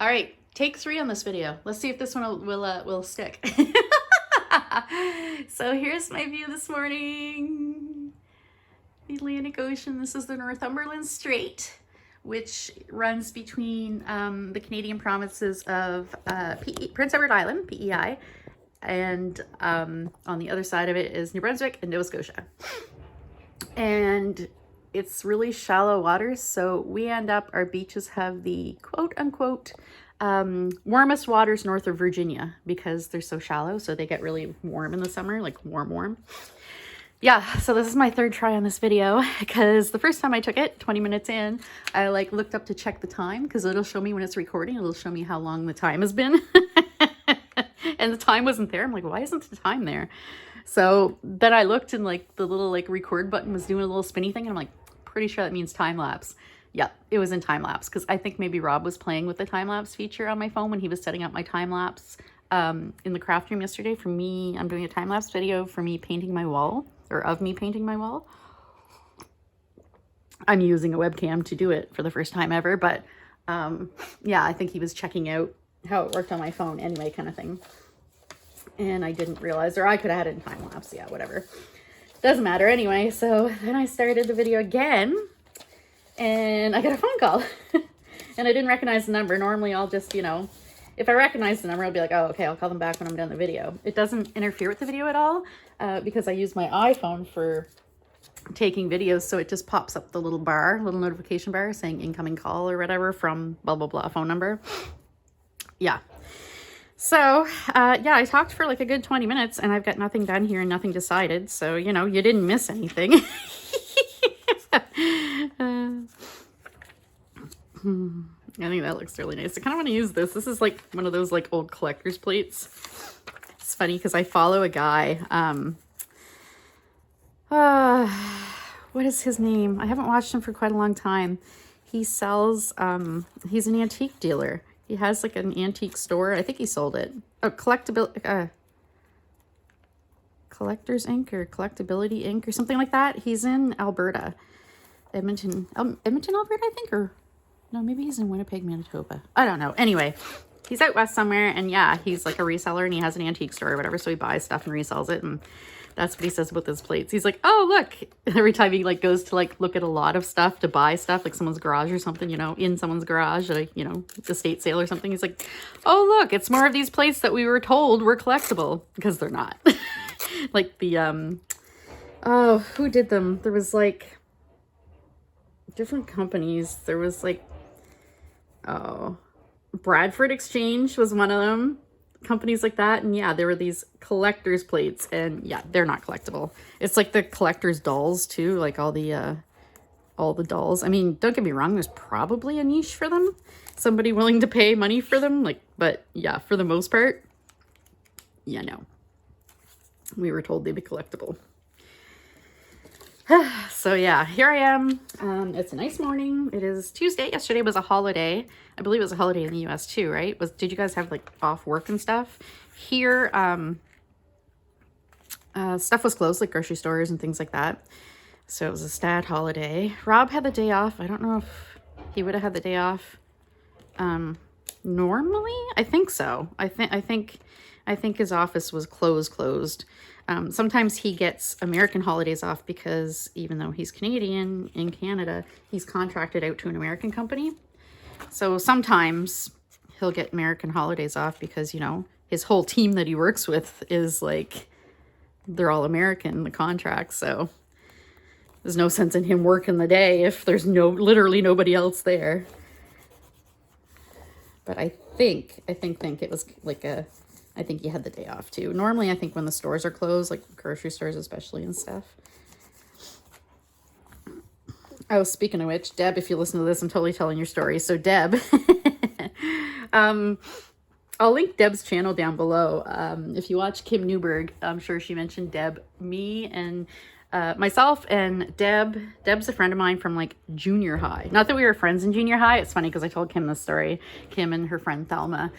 All right, take 3 on this video. Let's see if this one will stick. So here's my view this morning. The Atlantic Ocean. This is the Northumberland Strait, which runs between the Canadian provinces of Prince Edward Island, PEI, and on the other side of it is New Brunswick and Nova Scotia. And it's really shallow waters, so we end up, our beaches have the quote-unquote warmest waters north of Virginia because they're so shallow, so they get really warm in the summer, like warm. Yeah, so this is my 3rd try on this video because the first time I took it, 20 minutes in, I looked up to check the time because it'll show me when it's recording. It'll show me how long the time has been. And the time wasn't there. I'm like, why isn't the time there? So then I looked and the little record button was doing a little spinny thing. And I'm like, pretty sure that means time lapse. Yeah, it was in time lapse because I think maybe Rob was playing with the time lapse feature on my phone when he was setting up my time lapse in the craft room yesterday. For me, I'm doing a time lapse video for me painting my wall, or of me painting my wall. I'm using a webcam to do it for the first time ever, but yeah, I think he was checking out how it worked on my phone anyway, kind of thing. And I didn't realize, or I could have had it in time lapse. Yeah, whatever. Doesn't matter anyway. So then I started the video again and I got a phone call and I didn't recognize the number. Normally I'll just, if I recognize the number, I'll be like, oh, okay, I'll call them back when I'm done the video. It doesn't interfere with the video at all because I use my iPhone for taking videos. So it just pops up the little notification bar saying incoming call or whatever from blah, blah, blah phone number. Yeah. So, yeah, I talked for a good 20 minutes and I've got nothing done here and nothing decided. So, you didn't miss anything. I think that looks really nice. I kind of want to use this. This is one of those old collector's plates. It's funny because I follow a guy. What is his name? I haven't watched him for quite a long time. He sells, he's an antique dealer. He has an antique store. I think he sold it. Oh, Collectors Inc. or Collectability Inc. or something like that. He's in Alberta. Edmonton, Alberta, I think, or no, maybe he's in Winnipeg, Manitoba. I don't know. Anyway, he's out west somewhere, and yeah, he's a reseller, and he has an antique store or whatever, so he buys stuff and resells it, and that's what he says about his plates. He's like, oh, look. Every time he goes to look at a lot of stuff to buy stuff, someone's garage or something, in someone's garage at a, estate sale or something. He's like, oh, look, it's more of these plates that we were told were collectible because they're not. Oh, who did them? There was different companies. There was oh, Bradford Exchange was one of them. Companies like that, and yeah, there were these collector's plates, and yeah, they're not collectible. It's the collector's dolls too, all the dolls. I mean, don't get me wrong, there's probably a niche for them, somebody willing to pay money for them, but yeah, for the most part, yeah, no, we were told they'd be collectible. So yeah, here I am. It's a nice morning. It is Tuesday. Yesterday was a holiday. I believe it was a holiday in the US too, right? Did you guys have off work and stuff? Here, stuff was closed, grocery stores and things like that. So it was a stat holiday. Rob had the day off. I don't know if he would have had the day off. Normally, I think so. I think his office was closed. Sometimes he gets American holidays off because even though he's Canadian in Canada, he's contracted out to an American company. So sometimes he'll get American holidays off because, his whole team that he works with is they're all American, the contract. So there's no sense in him working the day if there's literally nobody else there. But I think it was I think he had the day off too. Normally, I think when the stores are closed, grocery stores especially and stuff. Oh, speaking of which, Deb, if you listen to this, I'm totally telling your story. So Deb, I'll link Deb's channel down below. If you watch Kim Newberg, I'm sure she mentioned Deb, me, and myself and Deb's a friend of mine from junior high. Not that we were friends in junior high. It's funny because I told Kim this story. Kim and her friend Thelma.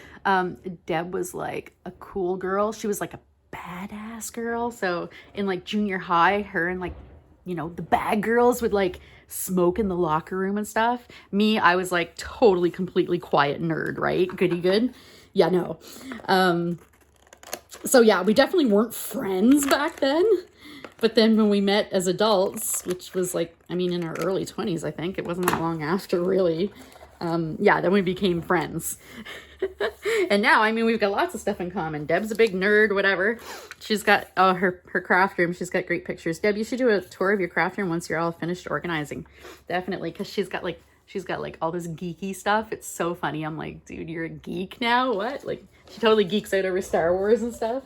Deb was a cool girl. She was a badass girl. So in junior high, her and you know, the bad girls would like smoke in the locker room and stuff. Me, I was like totally, completely quiet nerd, right? Goody good. Yeah, no. So yeah, we definitely weren't friends back then. But then when we met as adults, which was like, I mean, in our early 20s, I think. It wasn't that long after, really. Yeah, then we became friends. And now, I mean, we've got lots of stuff in common. Deb's a big nerd, whatever. She's got her craft room. She's got great pictures. Deb, you should do a tour of your craft room once you're all finished organizing. Definitely, because she's got like all this geeky stuff. It's so funny. I'm like, dude, you're a geek now? What? Like, she totally geeks out over Star Wars and stuff.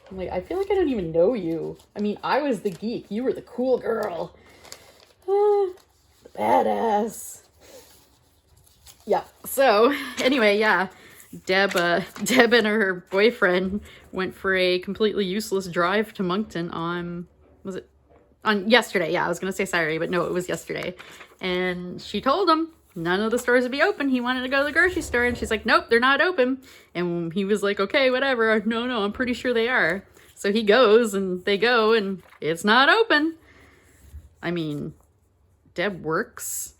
I'm like, I feel like I don't even know you. I mean, I was the geek. You were the cool girl. The badass. Yeah. So, anyway, yeah. Deb and her boyfriend went for a completely useless drive to Moncton on, was it on yesterday? Yeah, I was going to say Saturday, but no, it was yesterday. And she told him none of the stores would be open. He wanted to go to the grocery store, and she's like, nope, they're not open. And he was like, okay, whatever. No, I'm pretty sure they are. So he goes, and they go, and it's not open. I mean, Deb works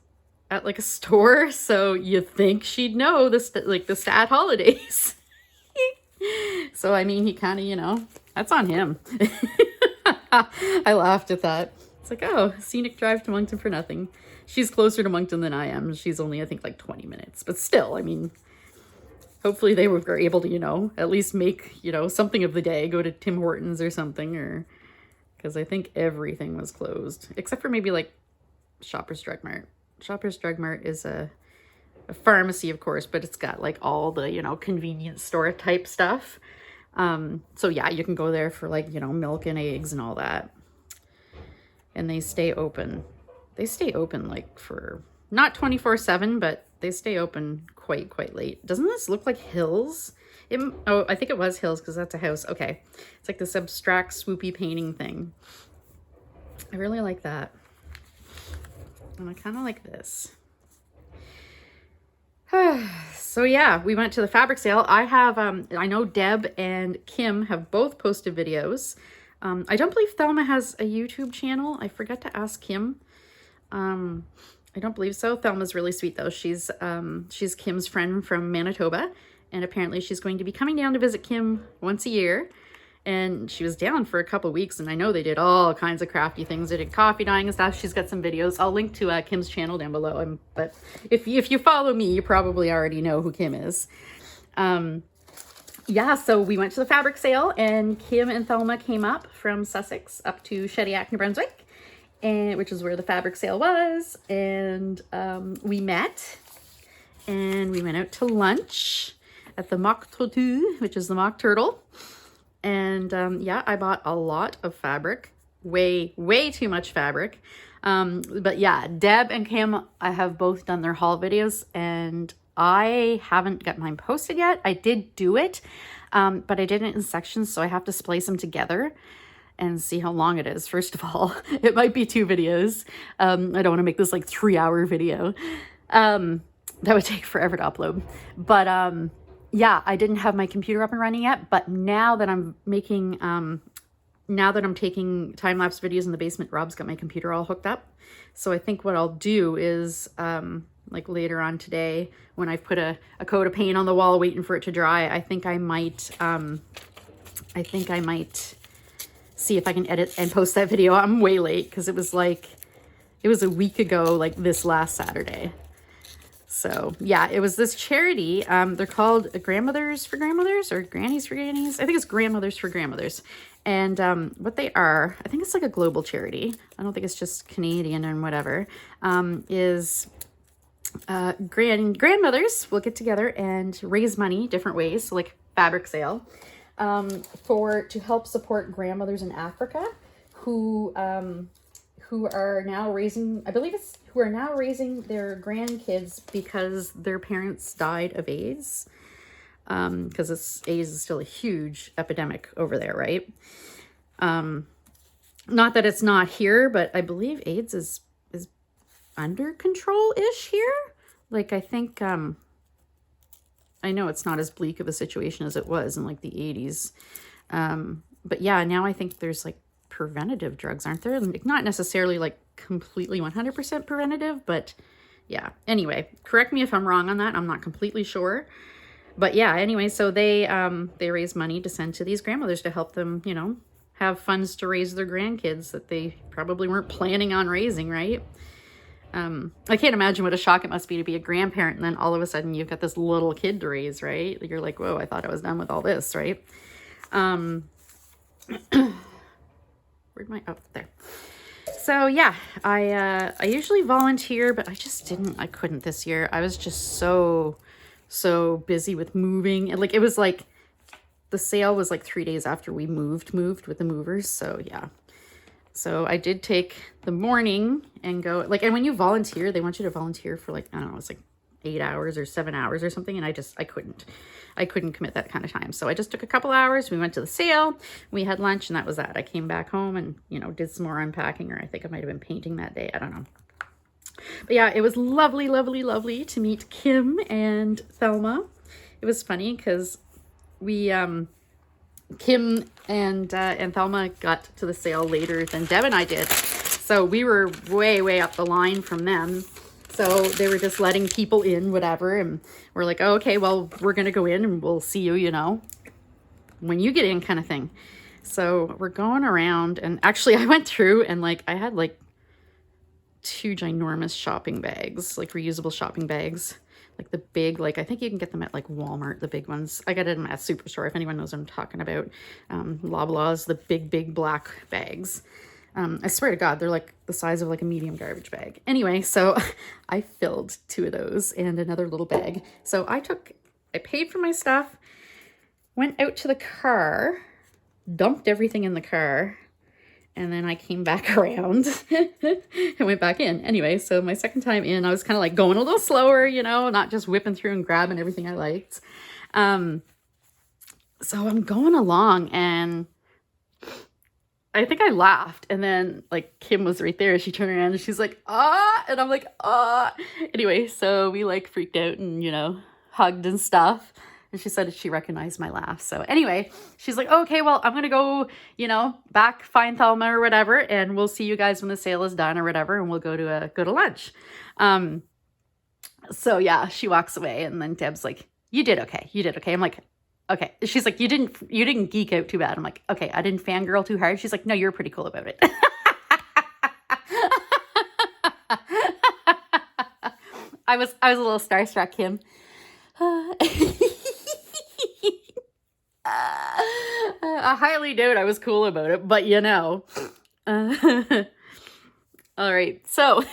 at like a store, so you think she'd know the stat holidays. So I mean, he kind of, you know, that's on him. I laughed at that. It's like, oh, scenic drive to Moncton for nothing. She's closer to Moncton than I am. She's only, I think, like 20 minutes, but still, I mean, hopefully they were able to, you know, at least make, you know, something of the day, go to Tim Hortons or something, or because I think everything was closed except for maybe like Shoppers Drug Mart. Shoppers Drug Mart is a pharmacy, of course, but it's got like all the, you know, convenience store type stuff. So yeah, you can go there for like, you know, milk and eggs and all that. And they stay open. They stay open like for not 24/7, but they stay open quite late. Doesn't this look like Hills? Oh, I think it was Hills because that's a house. Okay. It's like this abstract swoopy painting thing. I really like that. And I kind of like this. So yeah, we went to the fabric sale. I know Deb and Kim have both posted videos. I don't believe Thelma has a YouTube channel. I forgot to ask Kim. I don't believe so. Thelma's really sweet though. She's Kim's friend from Manitoba, and apparently she's going to be coming down to visit Kim once a year. And she was down for a couple weeks, and I know they did all kinds of crafty things. They did coffee dyeing and stuff. She's got some videos. I'll link to Kim's channel down below. But if you follow me, you probably already know who Kim is. Yeah, so we went to the fabric sale, and Kim and Thelma came up from Sussex up to Shediac, New Brunswick, which is where the fabric sale was. And we met, and we went out to lunch at the Mock Tortue, which is the Mock Turtle. And yeah, I bought a lot of fabric, way too much fabric. But yeah, Deb and Kim, I have both done their haul videos, and I haven't got mine posted yet. I did do it, but I did it in sections, so I have to splice them together and see how long it is. First of all, it might be 2 videos. I don't want to make this like 3-hour video. That would take forever to upload. But yeah, I didn't have my computer up and running yet, but now that I'm making, now that I'm taking time-lapse videos in the basement, Rob's got my computer all hooked up. So I think what I'll do is, like later on today, when I've put a coat of paint on the wall waiting for it to dry, I think I might see if I can edit and post that video. I'm way late because it was a week ago, like this last Saturday. So yeah, it was this charity. They're called Grandmothers for Grandmothers or Grannies for Grannies. I think it's Grandmothers for Grandmothers. And what they are, I think it's like a global charity. I don't think it's just Canadian and whatever. Is grandmothers will get together and raise money different ways. So like fabric sale to help support grandmothers in Africa who are now raising, who are now raising their grandkids because their parents died of AIDS. Because AIDS is still a huge epidemic over there, right? Not that it's not here, but I believe AIDS is under control-ish here. Like, I think, I know it's not as bleak of a situation as it was in like the 80s. But yeah, now I think there's like preventative drugs, aren't there? Not necessarily like completely 100% preventative, but yeah. Anyway, correct me if I'm wrong on that. I'm not completely sure. But yeah, anyway, so they raise money to send to these grandmothers to help them, you know, have funds to raise their grandkids that they probably weren't planning on raising, right? I can't imagine what a shock it must be to be a grandparent and then all of a sudden you've got this little kid to raise, right? You're like, whoa, I thought I was done with all this, right? Where'd my, oh, there. So yeah, I usually volunteer, but I couldn't this year. I was just so busy with moving. And like, it was like, the sale was like 3 days after we moved with the movers. So yeah. So I did take the morning and go like, and when you volunteer, they want you to volunteer for like, I don't know, it's like 8 hours or 7 hours or something. And I couldn't commit that kind of time. So I just took a couple hours. We went to the sale, we had lunch, and that was that. I came back home and, you know, did some more unpacking, or I think I might've been painting that day. I don't know. But yeah, it was lovely, lovely, lovely to meet Kim and Thelma. It was funny because we, Kim and Thelma got to the sale later than Deb and I did. So we were way, way up the line from them. So they were just letting people in, whatever. And we're like, oh, okay, well, we're going to go in and we'll see you, you know, when you get in kind of thing. So we're going around, and actually I went through and like, I had like 2 ginormous shopping bags, like reusable shopping bags. Like the big, like I think you can get them at like Walmart, the big ones. I got them at Superstore, if anyone knows what I'm talking about. Loblaws, the big black bags. I swear to God, they're like the size of like a medium garbage bag. Anyway, so I filled 2 of those and another little bag. So I paid for my stuff, went out to the car, dumped everything in the car, and then I came back around and went back in. Anyway, so my second time in, I was kind of like going a little slower, you know, not just whipping through and grabbing everything I liked. So I'm going along and I think I laughed. And then like Kim was right there. She turned around and she's like, ah, and I'm like, ah. Anyway, so we like freaked out and, you know, hugged and stuff. And she said she recognized my laugh. So anyway, she's like, okay, well, I'm going to go, you know, back, find Thelma or whatever. And we'll see you guys when the sale is done or whatever. And we'll go to lunch. So yeah, she walks away and then Deb's like, you did okay. You did okay. I'm like, okay. She's like, you didn't geek out too bad. I'm like, okay, I didn't fangirl too hard. She's like, no, you're pretty cool about it. I was a little starstruck, Kim. I highly doubt I was cool about it, but you know. All right, so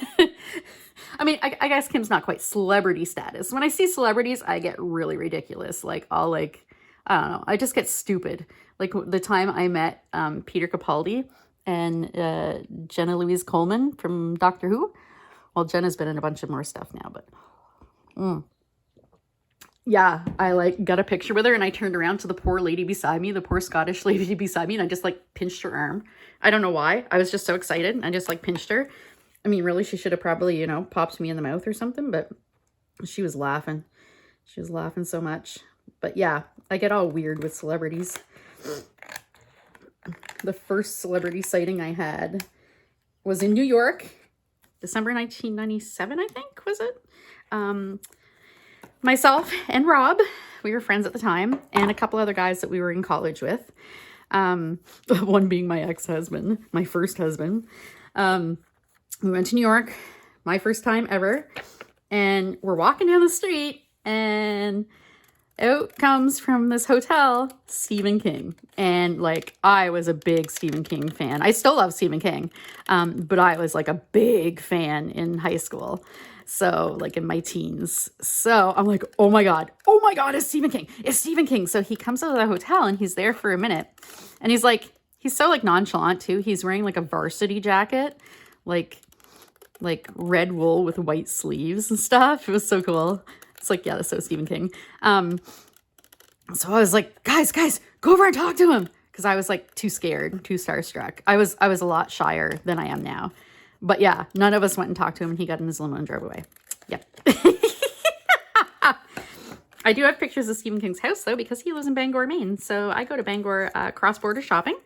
I mean, I guess Kim's not quite celebrity status. When I see celebrities, I get really ridiculous. Like, I don't know, I just get stupid. Like the time I met Peter Capaldi and Jenna Louise Coleman from Doctor Who. Well, Jenna's been in a bunch of more stuff now, but yeah, I like got a picture with her and I turned around to the poor lady beside me, the poor Scottish lady beside me, and I just like pinched her arm. I don't know why. I was just so excited. I just like pinched her. I mean, really, she should have probably, you know, popped me in the mouth or something, but she was laughing. She was laughing so much. But yeah, I get all weird with celebrities. The first celebrity sighting I had was in New York, December 1997, I think, was it? Myself and Rob, we were friends at the time, and a couple other guys that we were in college with. One being my ex-husband, my first husband. We went to New York, my first time ever, and we're walking down the street, and out comes from this hotel Stephen King. And like, I was a big Stephen King fan. I still love Stephen King, but I was like a big fan in high school. So like in my teens. So I'm like, oh my God, it's Stephen King. It's Stephen King. So he comes out of the hotel and he's there for a minute. And he's so like nonchalant too. He's wearing like a varsity jacket, like red wool with white sleeves and stuff. It was so cool. It's like, yeah, that's so Stephen King. So I was like, guys, go over and talk to him. Cause I was like too scared, too starstruck. I was a lot shyer than I am now. But yeah, none of us went and talked to him and he got in his limo and drove away. Yep. I do have pictures of Stephen King's house though, because he lives in Bangor, Maine. So I go to Bangor cross-border shopping.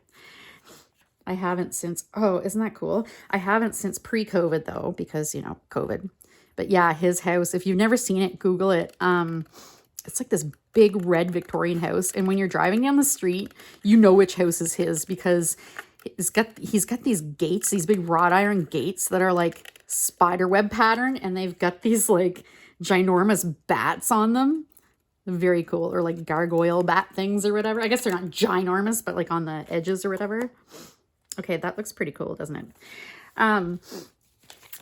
I haven't since, oh, isn't that cool? I haven't since pre-COVID though, because, you know, COVID. But yeah, his house, if you've never seen it, Google it. It's like this big red Victorian house. And when you're driving down the street, you know which house is his because he's got these gates, these big wrought iron gates that are like spider web pattern. And they've got these like ginormous bats on them. Very cool. Or like gargoyle bat things or whatever. I guess they're not ginormous, but like on the edges or whatever. Okay, that looks pretty cool, doesn't it?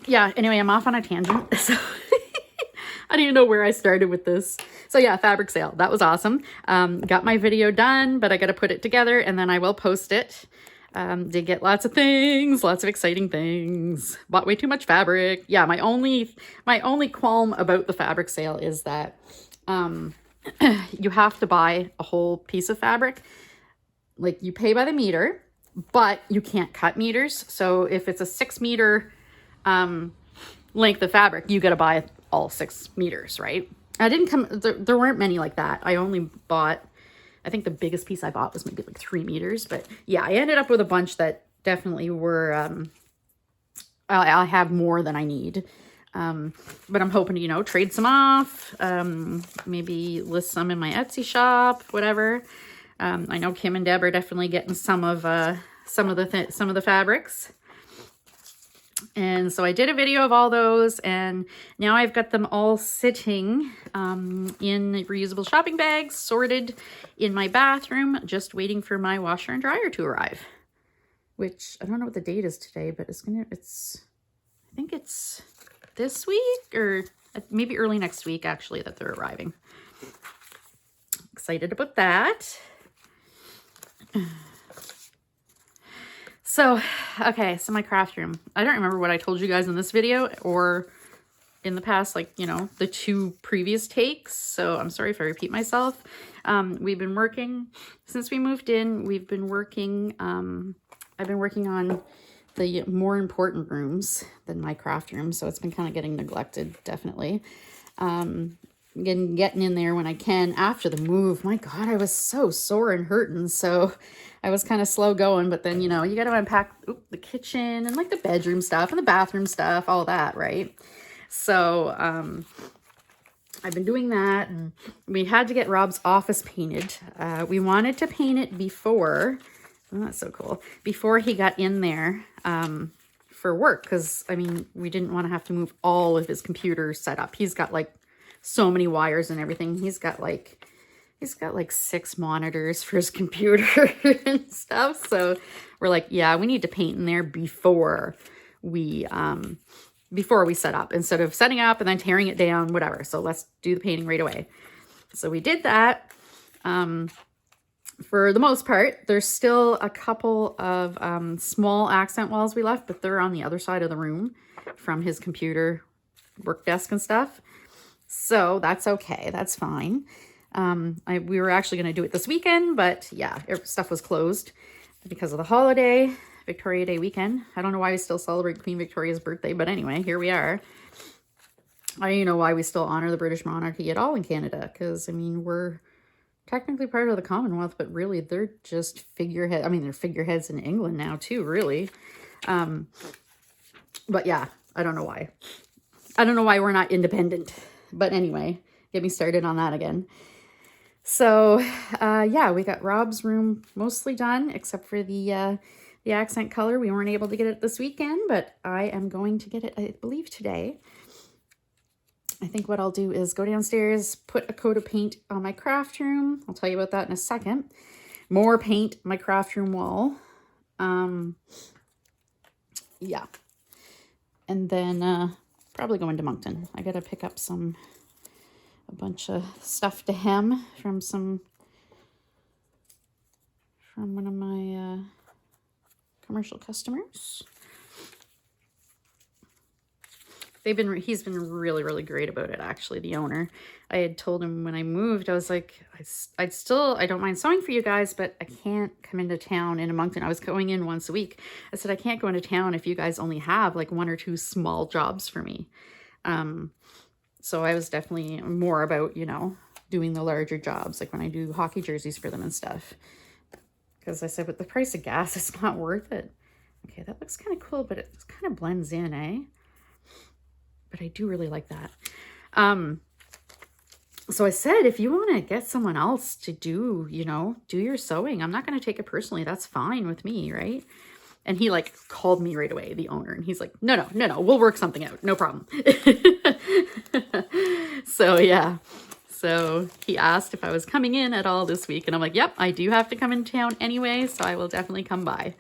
Yeah, anyway, I'm off on a tangent. So I don't even know where I started with this. So yeah, fabric sale. That was awesome. Got my video done, but I got to put it together and then I will post it. Did get lots of things, lots of exciting things. Bought way too much fabric. Yeah, my only qualm about the fabric sale is that you have to buy a whole piece of fabric. Like you pay by the meter, but you can't cut meters. So if it's a 6 meter length of fabric, you got to buy all 6 meters, right? There weren't many like that. I only bought, I think the biggest piece I bought was maybe like 3 meters, but yeah, I ended up with a bunch that definitely were, I'll have more than I need. But I'm hoping to, you know, trade some off, maybe list some in my Etsy shop, whatever. I know Kim and Deb are definitely getting some of the fabrics. And so I did a video of all those, and now I've got them all sitting in reusable shopping bags, sorted in my bathroom, just waiting for my washer and dryer to arrive. Which, I don't know what the date is today, but I think it's this week, or maybe early next week, actually, that they're arriving. Excited about that. So, okay, so my craft room. I don't remember what I told you guys in this video or in the past, like, you know, the 2 previous takes. So I'm sorry if I repeat myself. We've been working, since we moved in, we've been working, I've been working on the more important rooms than my craft room. So it's been kind of getting neglected, definitely. Getting in there when I can after the move. My God, I was so sore and hurting. So I was kind of slow going, but then, you know, you got to unpack the kitchen and like the bedroom stuff and the bathroom stuff, all that, right? So I've been doing that, and we had to get Rob's office painted. We wanted to paint it before, oh, that's so cool, before he got in there for work, because, I mean, we didn't want to have to move all of his computer set up. He's got like so many wires and everything. He's got like 6 monitors for his computer and stuff. So we're like, yeah, we need to paint in there before we set up, instead of setting up and then tearing it down, whatever. So let's do the painting right away. So we did that. For the most part, there's still a couple of small accent walls we left, but they're on the other side of the room from his computer work desk and stuff. So that's okay. That's fine. We were actually going to do it this weekend, but yeah, stuff was closed because of the holiday, Victoria Day weekend. I don't know why we still celebrate Queen Victoria's birthday, but anyway, here we are. I don't know why we still honor the British monarchy at all in Canada, because, I mean, we're technically part of the Commonwealth, but really they're just figurehead. I mean, they're figureheads in England now too, really. But yeah, I don't know why. I don't know why we're not independent. But anyway, get me started on that again. So, yeah, we got Rob's room mostly done, except for the accent color. We weren't able to get it this weekend, but I am going to get it, I believe, today. I think what I'll do is go downstairs, put a coat of paint on my craft room. I'll tell you about that in a second. More paint, my craft room wall. Yeah. And then probably go into Moncton. I gotta pick up a bunch of stuff to hem from one of my commercial customers. He's been really, really great about it, actually, the owner. I had told him when I moved, I was like, I don't mind sewing for you guys, but I can't come into town in Moncton. I was going in once a week. I said, I can't go into town if you guys only have like 1 or 2 small jobs for me. So I was definitely more about, you know, doing the larger jobs, like when I do hockey jerseys for them and stuff. because I said with the price of gas, it's not worth it. Okay, that looks kind of cool, but it kind of blends in, eh? But I do really like that. So I said, if you want to get someone else to do, you know, do your sewing, I'm not going to take it personally. That's fine with me, right? And he like called me right away, the owner, and he's like, no, we'll work something out. No problem. So yeah. So he asked if I was coming in at all this week, and I'm like, yep, I do have to come in town anyway, so I will definitely come by.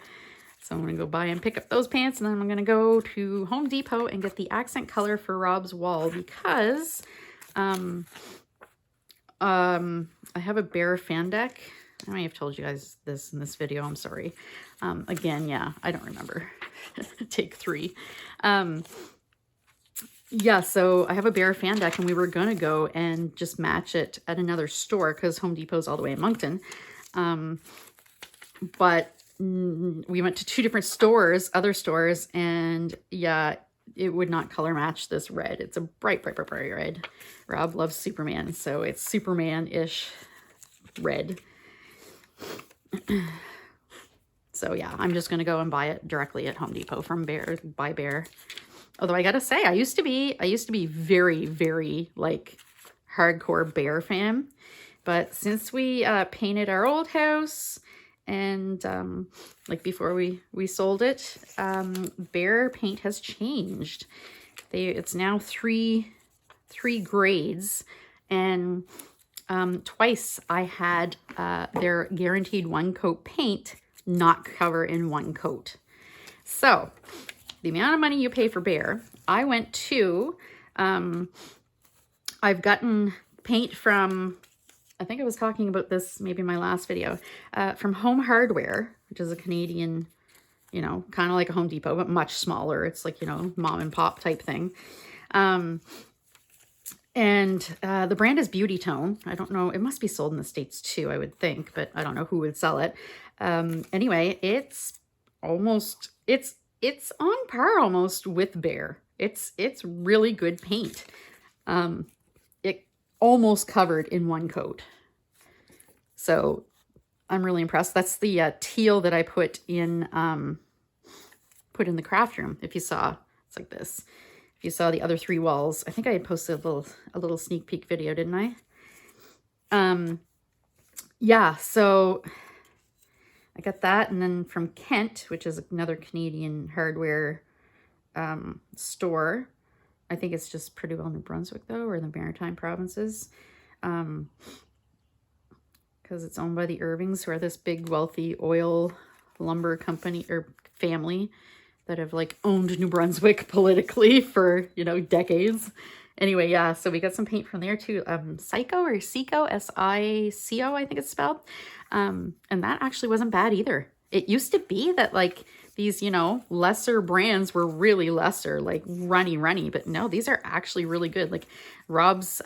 So I'm going to go by and pick up those pants, and then I'm going to go to Home Depot and get the accent color for Rob's wall, because I have a bear fan deck. I may have told you guys this in this video. I'm sorry. Again, yeah, I don't remember. Take 3. Yeah, so I have a bear fan deck, and we were going to go and just match it at another store because Home Depot's all the way in Moncton. But we went to 2 different stores, other stores, and yeah, it would not color match this red. It's a bright red. Rob loves Superman, so it's Superman-ish red. So yeah, I'm just going to go and buy it directly at Home Depot from Bear. Although I gotta say, I used to be very, very like hardcore bear fan, but since we painted our old house and like before we sold it, bear paint has changed. It's now three grades, and twice I had their guaranteed 1-coat paint not cover in 1 coat. So the amount of money you pay for bear, I went to, I've gotten paint from, I think I was talking about this maybe in my last video, from Home Hardware, which is a Canadian, you know, kind of like a Home Depot, but much smaller. It's like, you know, mom and pop type thing. And the brand is Beauty Tone. I don't know. It must be sold in the States too, I would think, but I don't know who would sell it. Anyway, it's on par almost with Bear. It's really good paint. It almost covered in 1 coat. So I'm really impressed. That's the teal that I put in the craft room. If you saw, it's like this. If you saw the other 3 walls, I think I had posted a little sneak peek video, didn't I? Yeah, so I got that, and then from Kent, which is another Canadian hardware store. I think it's just pretty well New Brunswick though, or the Maritime provinces, because it's owned by the Irvings, who are this big wealthy oil lumber company or family that have like owned New Brunswick politically for, you know, decades. Anyway, yeah, so we got some paint from there too. Psycho or Seco, S-I-C-O, I think it's spelled. And that actually wasn't bad either. It used to be that like these, you know, lesser brands were really lesser, like runny, but no, these are actually really good. Like Rob's,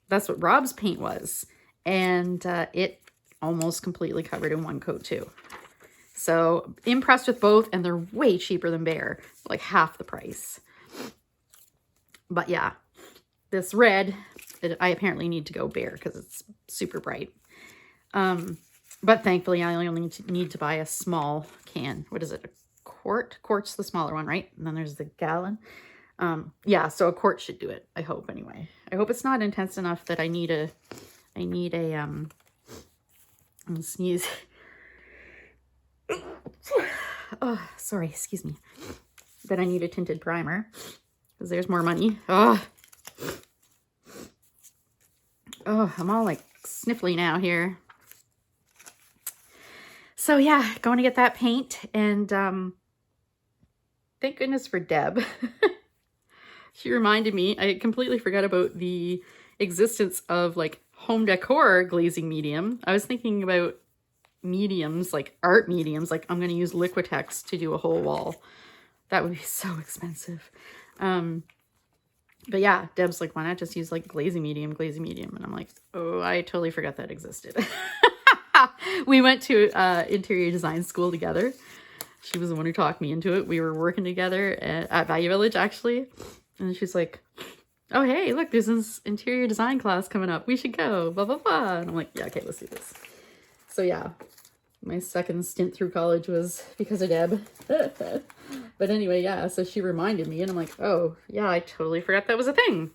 that's what Rob's paint was. And it almost completely covered in 1 coat too. So impressed with both, and they're way cheaper than Bear, like half the price. But yeah, this red, I apparently need to go Bear because it's super bright. But thankfully, I only need to buy a small can. What is it? A quart? Quart's the smaller one, right? And then there's the gallon. Yeah, so a quart should do it. I hope anyway. I hope it's not intense enough that I need a I'm gonna sneeze. Oh, sorry, excuse me. That I need a tinted primer because there's more money. Oh, I'm all like sniffly now here. So yeah, going to get that paint, and thank goodness for Deb. She reminded me, I completely forgot about the existence of like home decor glazing medium. I was thinking about mediums, like art mediums, like I'm going to use Liquitex to do a whole wall. That would be so expensive. But yeah, Deb's like, why not just use like glazing medium? And I'm like, oh, I totally forgot that existed. We went to interior design school together. She was the one who talked me into it. We were working together at Value Village, actually. And she's like, oh, hey, look, there's this interior design class coming up. We should go, blah, blah, blah. And I'm like, yeah, okay, let's do this. So yeah, My second stint through college was because of Deb. But anyway, yeah, so she reminded me and I'm like, oh yeah, I totally forgot that was a thing.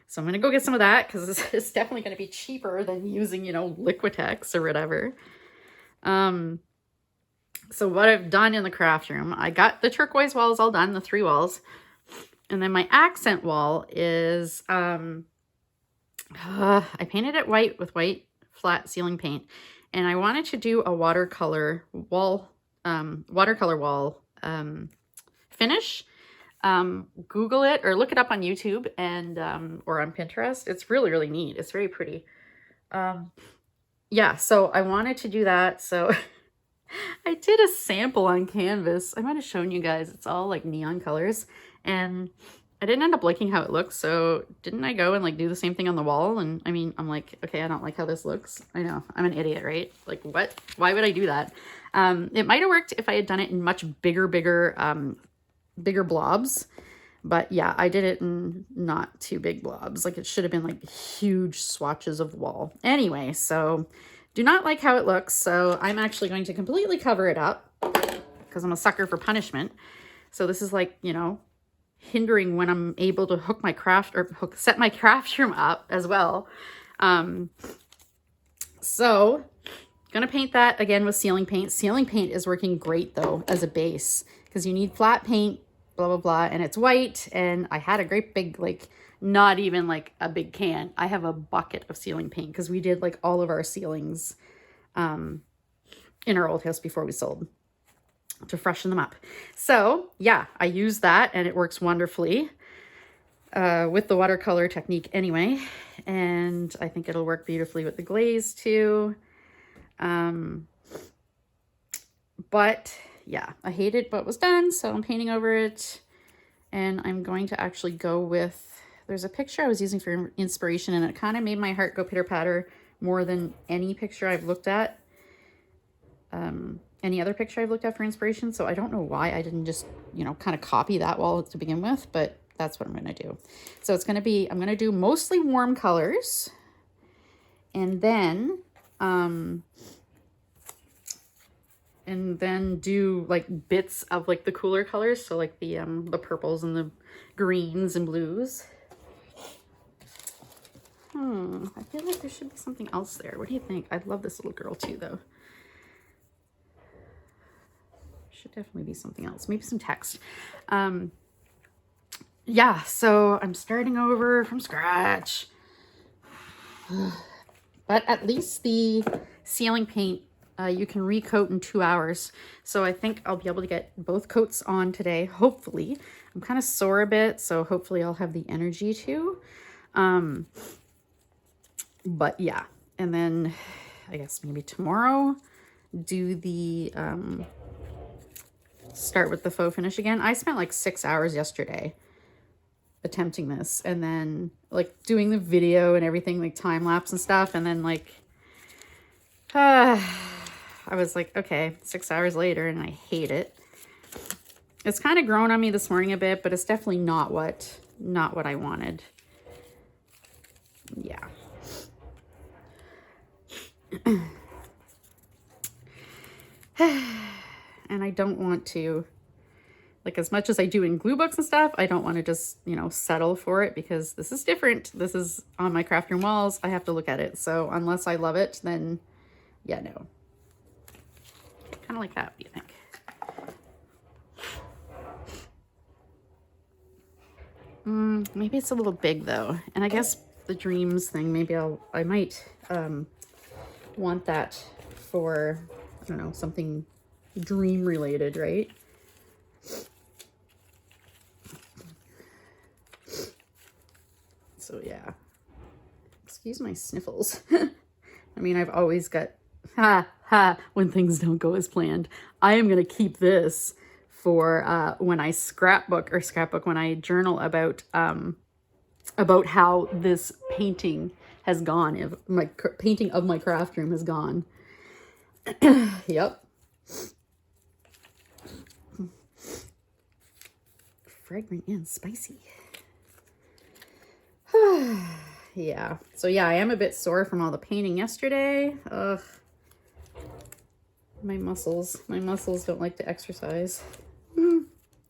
So I'm going to go get some of that because it's definitely going to be cheaper than using, you know, Liquitex or whatever. So what I've done in the craft room, I got the turquoise walls all done, the 3 walls. And then my accent wall is, I painted it white with white flat ceiling paint. And I wanted to do a watercolor wall finish. Google it or look it up on YouTube and or on Pinterest. It's really, really neat. It's very pretty. Yeah, so I wanted to do that. So I did a sample on canvas. I might have shown you guys. It's all like neon colors. And I didn't end up liking how it looks. So didn't I go and like do the same thing on the wall? And I mean, I'm like, okay, I don't like how this looks. I know, I'm an idiot, right? Like what? Why would I do that? It might have worked if I had done it in much bigger blobs. But yeah, I did it in not too big blobs. Like it should have been like huge swatches of wall. Anyway, so do not like how it looks. So I'm actually going to completely cover it up because I'm a sucker for punishment. So this is like, you know, hindering when I'm able to hook my craft or set my craft room up as well. So gonna paint that again with ceiling paint. Ceiling paint is working great though as a base because you need flat paint, blah, blah, blah. And it's white. And I had a great big, like, not even like a big can. I have a bucket of ceiling paint because we did like all of our ceilings in our old house before we sold to freshen them up. So yeah, I use that and it works wonderfully with the watercolor technique anyway. And I think it'll work beautifully with the glaze too. But yeah, I hated what was done, so I'm painting over it. And I'm going to actually go with, there's a picture I was using for inspiration and it kind of made my heart go pitter patter more than any picture I've looked at. Any other picture I've looked at for inspiration. So I don't know why I didn't just, you know, kind of copy that wall to begin with, but that's what I'm going to do. So it's going to be, I'm going to do mostly warm colors and then do like bits of like the cooler colors. So like the purples and the greens and blues. I feel like there should be something else there. What do you think? I love this little girl too, though. Should definitely be something else. Maybe some text. Yeah, so I'm starting over from scratch. But at least the ceiling paint, you can recoat in 2 hours. So I think I'll be able to get both coats on today, hopefully. I'm kind of sore a bit, so hopefully I'll have the energy to. But yeah, and then I guess maybe tomorrow do the start with the faux finish again. I spent like 6 hours yesterday attempting this and then like doing the video and everything, like time lapse and stuff, and then like I was like, okay, 6 hours later and I hate it. It's kind of grown on me this morning a bit, but it's definitely not what I wanted. Yeah. And I don't want to, like, as much as I do in glue books and stuff, I don't want to just, you know, settle for it because this is different. This is on my craft room walls. I have to look at it. So unless I love it, then yeah, no. Kind of like that, what do you think? Maybe it's a little big though. And I guess the dreams thing, maybe I might want that for, I don't know, something dream related, right? So yeah, excuse my sniffles. I mean, I've always got when things don't go as planned. I am gonna keep this for when I scrapbook when I journal about how this painting has gone, if my painting of my craft room has gone. Yep. Fragrant and spicy. yeah. So yeah, I am a bit sore from all the painting yesterday. Ugh. My muscles don't like to exercise.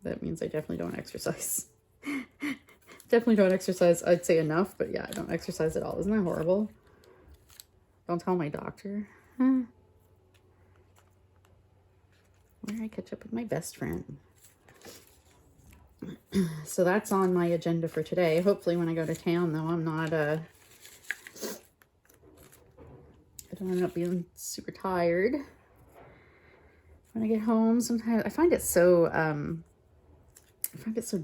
That means I definitely don't exercise. Definitely don't exercise, I'd say enough, but yeah, I don't exercise at all. Isn't that horrible? Don't tell my doctor. Where did I catch up with my best friend? So that's on my agenda for today. Hopefully when I go to town, though, I'm not, I don't end up being super tired when I get home. Sometimes I find it so,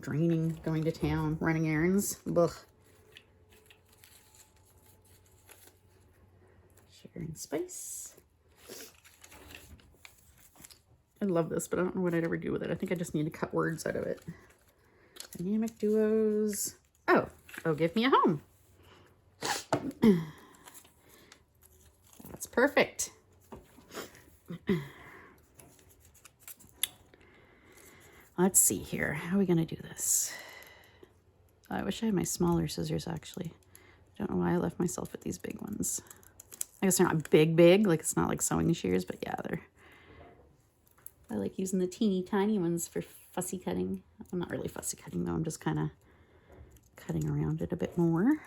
draining going to town, running errands. Ugh. Sugar and spice. I love this, but I don't know what I'd ever do with it. I think I just need to cut words out of it. Dynamic duos. Oh, give me a home. That's perfect. Let's see here. How are we going to do this? I wish I had my smaller scissors, actually. I don't know why I left myself with these big ones. I guess they're not big. Like, it's not like sewing shears, but yeah, I like using the teeny tiny ones for fussy cutting. I'm not really fussy cutting, though. I'm just kind of cutting around it a bit more.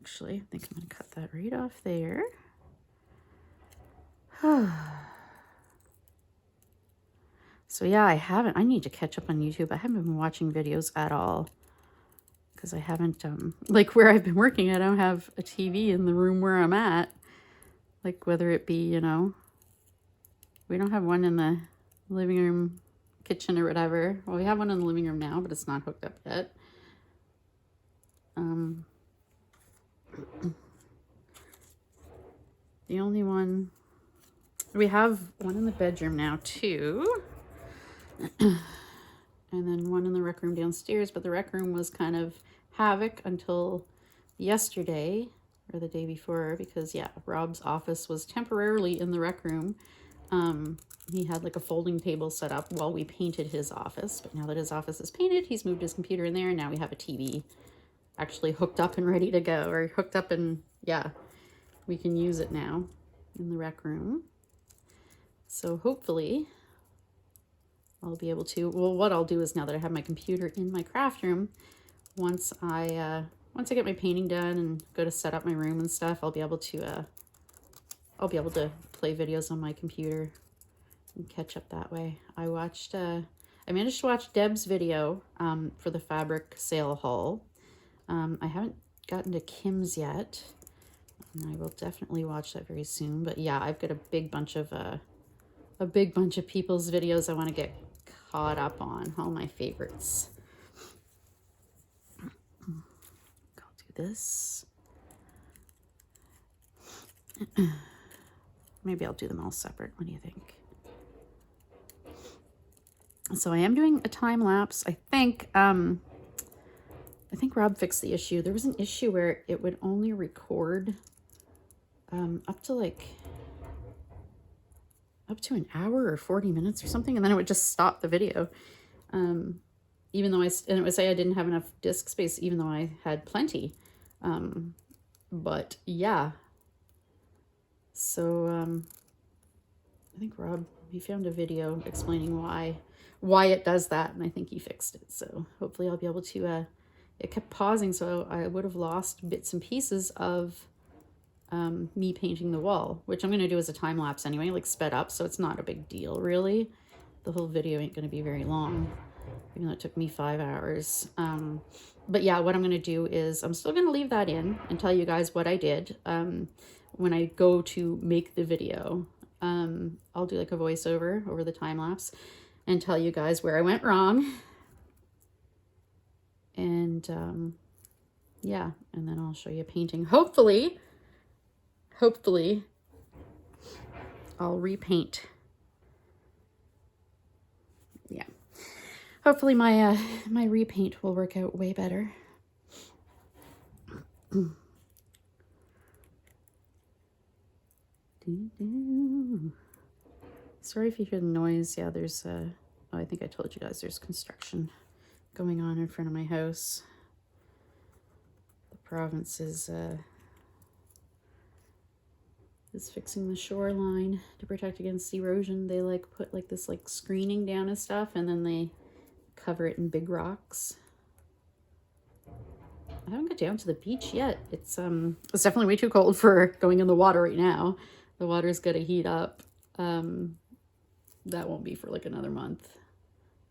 Actually, I think I'm going to cut that right off there. So yeah, I need to catch up on YouTube. I haven't been watching videos at all because I haven't, like where I've been working, I don't have a TV in the room where I'm at. Like whether it be, you know, we don't have one in the living room, kitchen or whatever. Well, we have one in the living room now, but it's not hooked up yet. The only one, we have one in the bedroom now too. And then one in the rec room downstairs, but the rec room was kind of havoc until yesterday or the day before because yeah, Rob's office was temporarily in the rec room. He had like a folding table set up while we painted his office, but now that his office is painted, he's moved his computer in there and now we have a TV actually hooked up and ready to go, or hooked up and yeah, we can use it now in the rec room. So hopefully I'll be able to, well, what I'll do is now that I have my computer in my craft room, once I get my painting done and go to set up my room and stuff, I'll be able to play videos on my computer and catch up that way. I managed to watch Deb's video for the fabric sale haul. I haven't gotten to Kim's yet, and I will definitely watch that very soon. But yeah, I've got a big bunch of people's videos I want to get caught up on, all my favorites. I'll do this. Maybe I'll do them all separate. What do you think? So I am doing a time lapse. I think Rob fixed the issue. There was an issue where it would only record up to an hour or 40 minutes or something, and then it would just stop the video. Even though and it would say I didn't have enough disk space, even though I had plenty. But yeah. So I think Rob, he found a video explaining why it does that, and I think he fixed it. So hopefully I'll be able to, it kept pausing, so I would have lost bits and pieces of me painting the wall, which I'm going to do as a time lapse anyway, like sped up, so it's not a big deal really. The whole video ain't going to be very long, even though it took me 5 hours. But yeah, what I'm going to do is I'm still going to leave that in and tell you guys what I did when I go to make the video. I'll do like a voiceover over the time lapse and tell you guys where I went wrong. And yeah, and then I'll show you a painting. Hopefully I'll repaint. Yeah. Hopefully my my repaint will work out way better. Sorry if you hear the noise. Yeah, there's Oh, I think I told you guys there's construction going on in front of my house. The province is fixing the shoreline to protect against erosion. They like put like this like screening down and stuff, and then they cover it in big rocks. I haven't got down to the beach yet. It's definitely way too cold for going in the water right now. The water's got to heat up. That won't be for like another month.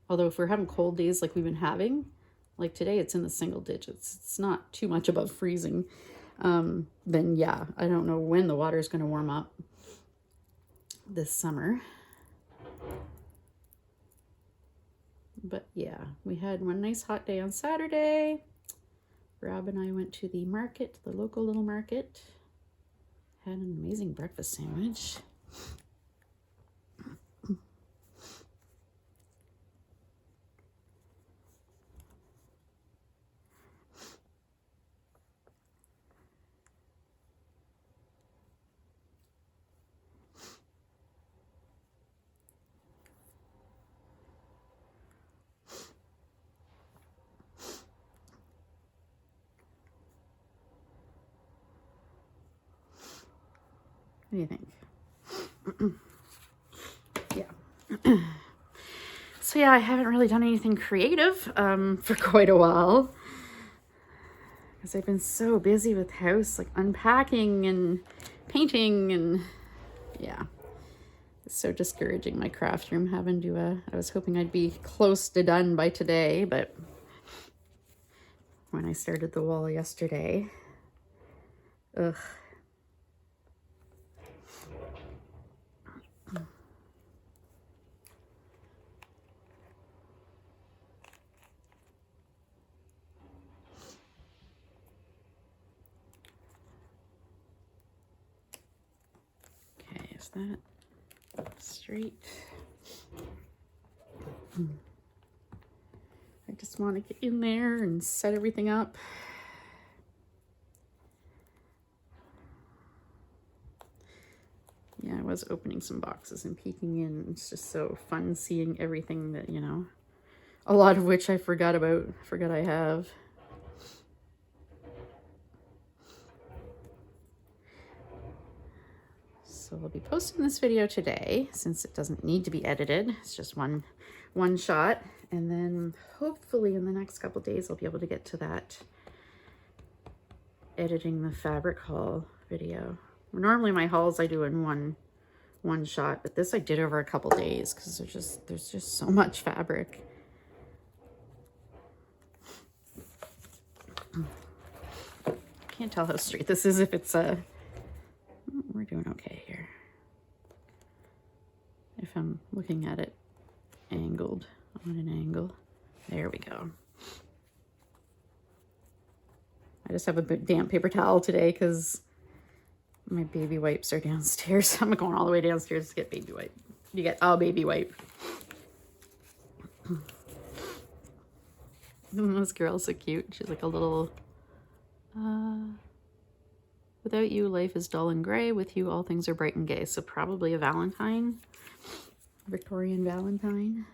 Although if we're having cold days like we've been having, like today it's in the single digits. It's not too much above freezing. Then yeah, I don't know when the water is going to warm up this summer. But yeah, we had one nice hot day on Saturday. Rob and I went to the market, the local little market. Had an amazing breakfast sandwich. What do you think? Yeah. So yeah, I haven't really done anything creative for quite a while. Because I've been so busy with house, like unpacking and painting, and yeah. It's so discouraging, my craft room, having to, I was hoping I'd be close to done by today, but when I started the wall yesterday, ugh. Okay, is that straight? I just want to get in there and set everything up. Yeah, I was opening some boxes and peeking in. It's just so fun seeing everything that, you know, a lot of which I forgot I have. So I'll be posting this video today since it doesn't need to be edited. It's just one shot. And then hopefully in the next couple days, I'll be able to get to that editing the fabric haul video. Normally my hauls I do in one shot, but this I did over a couple days because there's just so much fabric. Can't tell how straight this is if it's we're doing okay here. If I'm looking at it angled on an angle. There we go. I just have a damp paper towel today because my baby wipes are downstairs. I'm going all the way downstairs to get baby wipe. You get a baby wipe. This girl's so cute. She's like a little, without you, life is dull and gray. With you, all things are bright and gay. So probably a Valentine. Victorian Valentine.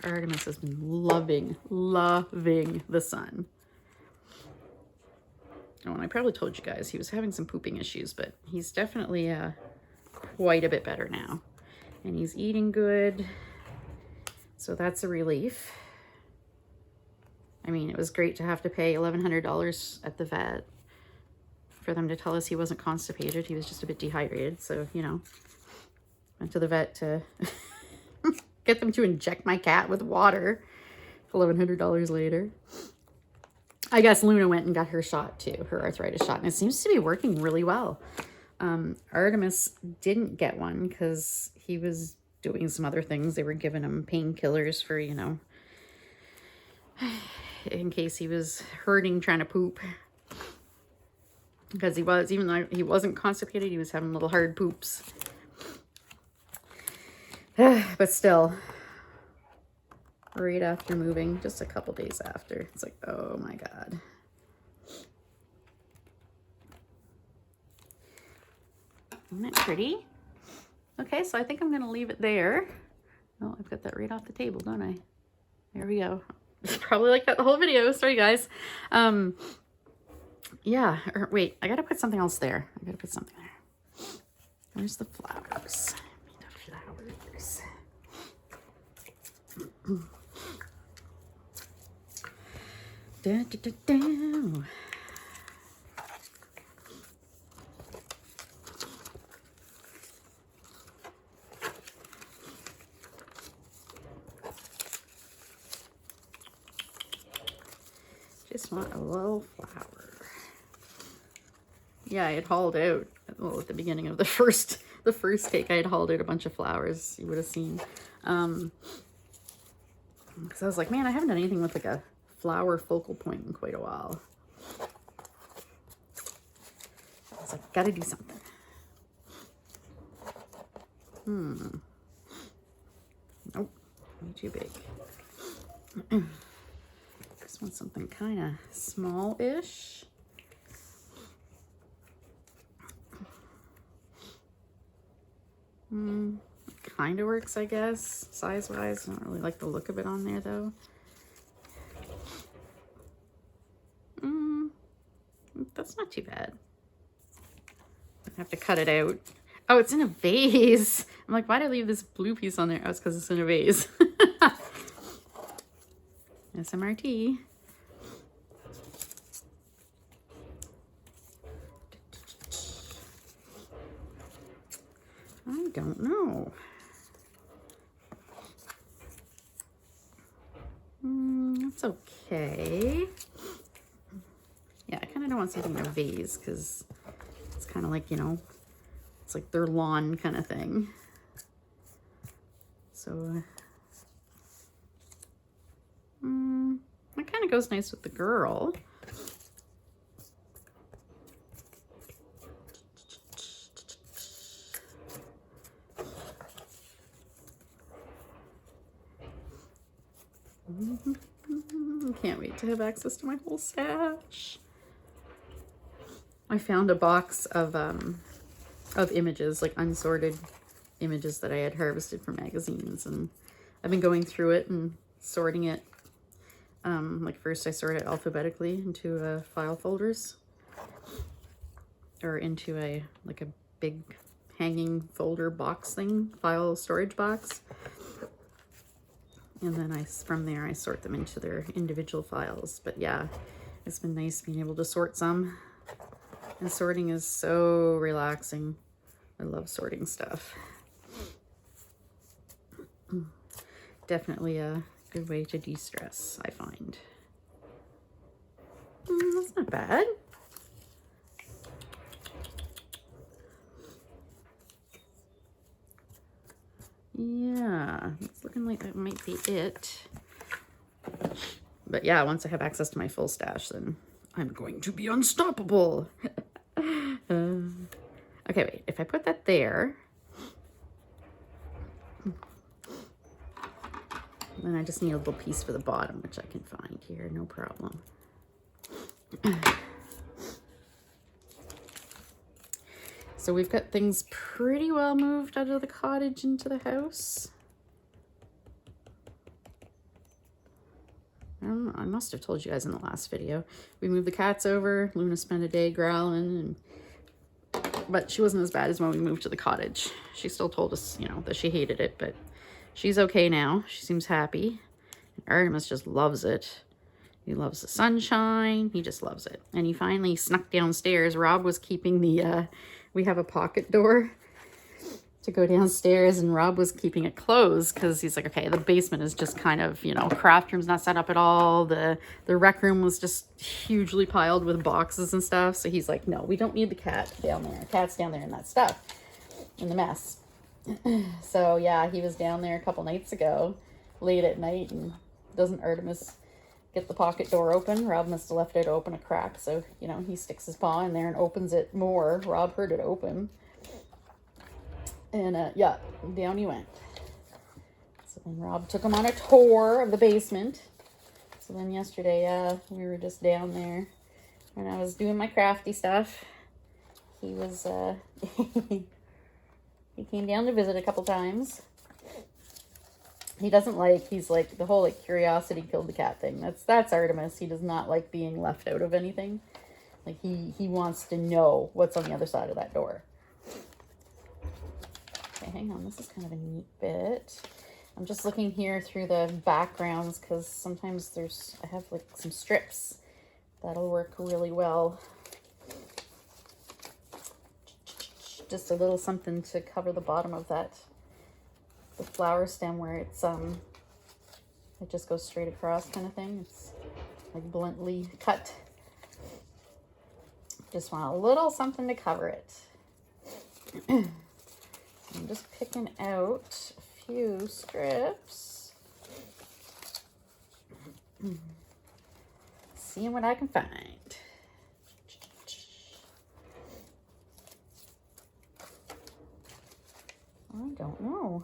Artemis has been loving the sun. Oh, and I probably told you guys he was having some pooping issues, but he's definitely quite a bit better now. And he's eating good. So that's a relief. I mean, it was great to have to pay $1,100 at the vet for them to tell us he wasn't constipated. He was just a bit dehydrated. So, you know, went to the vet to get them to inject my cat with water. $1,100 later. I guess Luna went and got her shot too, her arthritis shot, and it seems to be working really well. Artemis didn't get one because he was doing some other things. They were giving him painkillers for, you know, in case he was hurting trying to poop. Because he was, even though he wasn't constipated, he was having little hard poops. But still, right after moving, just a couple days after, it's like, oh my God. Isn't it pretty? Okay, so I think I'm gonna leave it there. Oh, I've got that right off the table, don't I? There we go. Probably like that the whole video. Sorry, guys. Yeah, or wait, I gotta put something else there. I gotta put something there. Where's the flowers? The flowers. Da, da, da, da. Just want a little flower. Yeah, I had hauled out, well, at the beginning of the first take, I had hauled out a bunch of flowers. You would have seen. Because I was like, man, I haven't done anything with like a flower focal point in quite a while. I was like, gotta do something. Nope, way too big. Just want something kind of small-ish. Kind of works, I guess, size-wise. I don't really like the look of it on there, though. That's not too bad. I have to cut it out. Oh, it's in a vase. I'm like, why did I leave this blue piece on there? Oh, it's because it's in a vase. SMRT. I don't know. That's okay. Yeah, I kind of don't want something in a vase because it's kind of like, you know, it's like their lawn kind of thing. So, that kind of goes nice with the girl. Can't wait to have access to my whole stash. I found a box of images, like unsorted images that I had harvested from magazines, and I've been going through it and sorting it. Like first I sort it alphabetically into file folders, or into a like a big hanging folder box thing, file storage box. And then from there I sort them into their individual files. But yeah, it's been nice being able to sort some. And sorting is so relaxing. I love sorting stuff. Definitely a good way to de-stress, I find. That's not bad. Yeah, it's looking like that might be it. But yeah, once I have access to my full stash, then I'm going to be unstoppable. Okay, wait, if I put that there, then I just need a little piece for the bottom, which I can find here, no problem. So we've got things pretty well moved out of the cottage into the house. I must have told you guys in the last video. We moved the cats over. Luna spent a day growling, but she wasn't as bad as when we moved to the cottage. She still told us, you know, that she hated it, but she's okay now. She seems happy. Artemis just loves it. He loves the sunshine. He just loves it. And he finally snuck downstairs. Rob was keeping the, we have a pocket door to go downstairs, and Rob was keeping it closed because he's like, okay, the basement is just kind of, you know, craft room's not set up at all. The rec room was just hugely piled with boxes and stuff. So he's like, no, we don't need the cat down there. Cat's down there and that stuff in the mess. So yeah, he was down there a couple nights ago, late at night, and doesn't Artemis get the pocket door open? Rob must have left it open a crack. So, you know, he sticks his paw in there and opens it more. Rob heard it open. And yeah, down he went. So then Rob took him on a tour of the basement. So then yesterday, we were just down there when I was doing my crafty stuff. He was, He came down to visit a couple times. He doesn't like, he's like, the whole like curiosity killed the cat thing. That's Artemis. He does not like being left out of anything. Like he wants to know what's on the other side of that door. Okay, hang on. This is kind of a neat bit. I'm just looking here through the backgrounds because sometimes I have like some strips that'll work really well. Just a little something to cover the bottom of the flower stem where it's it just goes straight across kind of thing. It's like bluntly cut. Just want a little something to cover it. I'm just picking out a few strips. Seeing what I can find. I don't know.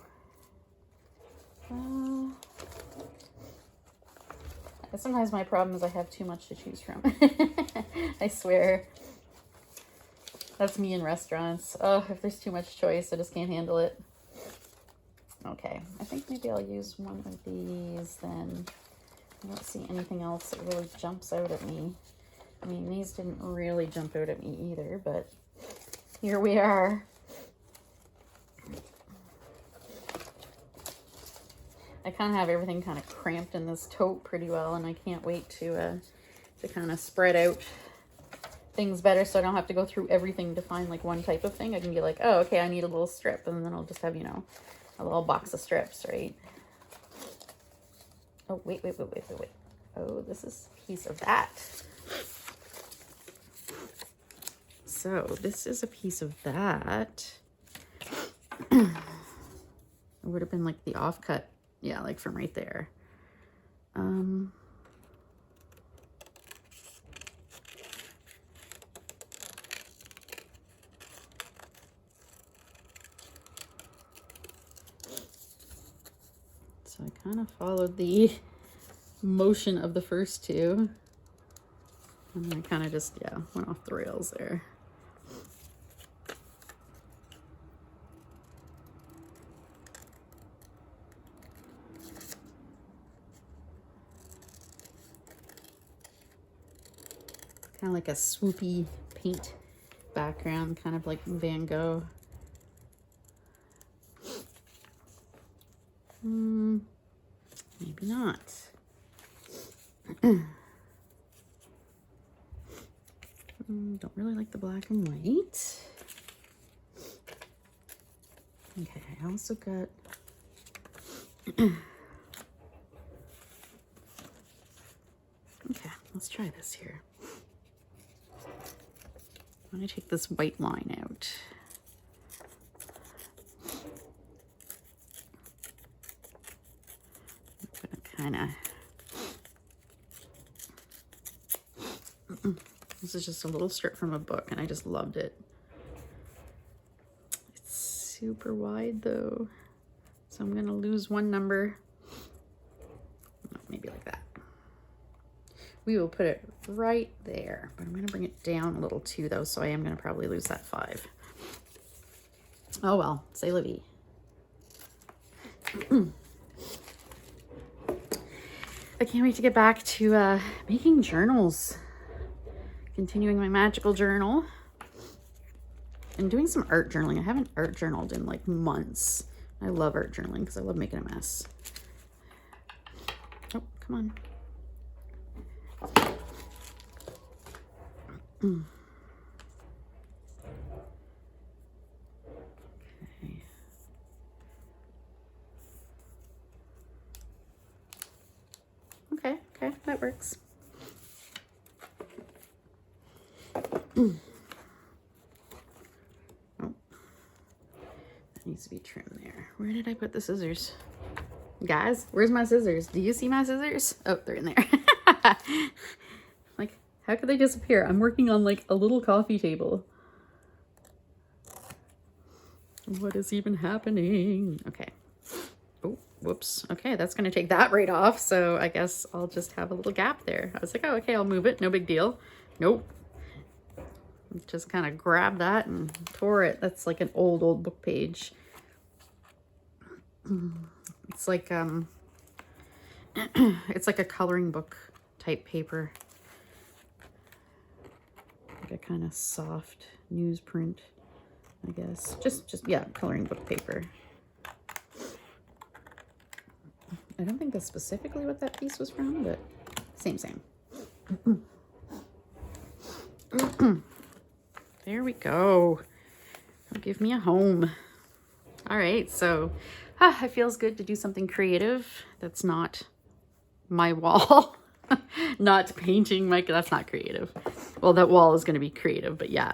Sometimes my problem is I have too much to choose from. I swear. That's me in restaurants. Oh, if there's too much choice, I just can't handle it. Okay, I think maybe I'll use one of these then. I don't see anything else that really jumps out at me. I mean, these didn't really jump out at me either, but here we are. I kind of have everything kind of cramped in this tote pretty well, and I can't wait to kind of spread out things better so I don't have to go through everything to find like one type of thing. I can be like, oh, okay, I need a little strip, and then I'll just have, you know, a little box of strips, right? Oh, wait. Oh, this is a piece of that. So this is a piece of that. It would have been like the offcut. Yeah, like from right there. So I kind of followed the motion of the first two. And I kind of just, yeah, went off the rails there. Kind of like a swoopy paint background, kind of like Van Gogh. Maybe not. Don't really like the black and white. Okay, I also got okay, let's try this here. I'm going to take this white line out. I'm going to kind of... This is just a little strip from a book, and I just loved it. It's super wide, though. So I'm going to lose one number. Maybe like that. We will put it right there, but I'm going to bring it down a little too, though, so I am going to probably lose that 5. Oh, well, c'est la vie. I can't wait to get back to making journals. Continuing my magical journal. And doing some art journaling. I haven't art journaled in like months. I love art journaling because I love making a mess. Oh, come on. Okay. Okay, that works. Oh, that needs to be trimmed there. Where did I put the scissors? Guys, where's my scissors? Do you see my scissors? Oh, they're in there. Like, how could they disappear? I'm working on like a little coffee table. What is even happening? Okay. Oh, whoops. Okay, that's going to take that right off. So I guess I'll just have a little gap there. I was like, oh, okay, I'll move it. No big deal. Nope. Just kind of grabbed that and tore it. That's like an old book page. It's like it's like a coloring book type paper. Like a kind of soft newsprint, I guess. Just yeah, coloring book paper. I don't think that's specifically what that piece was from, but same. There we go. It'll give me a home. All right, so it feels good to do something creative that's not my wall. Not painting that's not creative. Well, that wall is going to be creative, but yeah,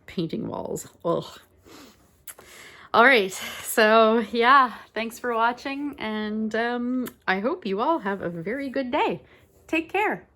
painting walls. Ugh. All right, so yeah, thanks for watching, and I hope you all have a very good day. Take care.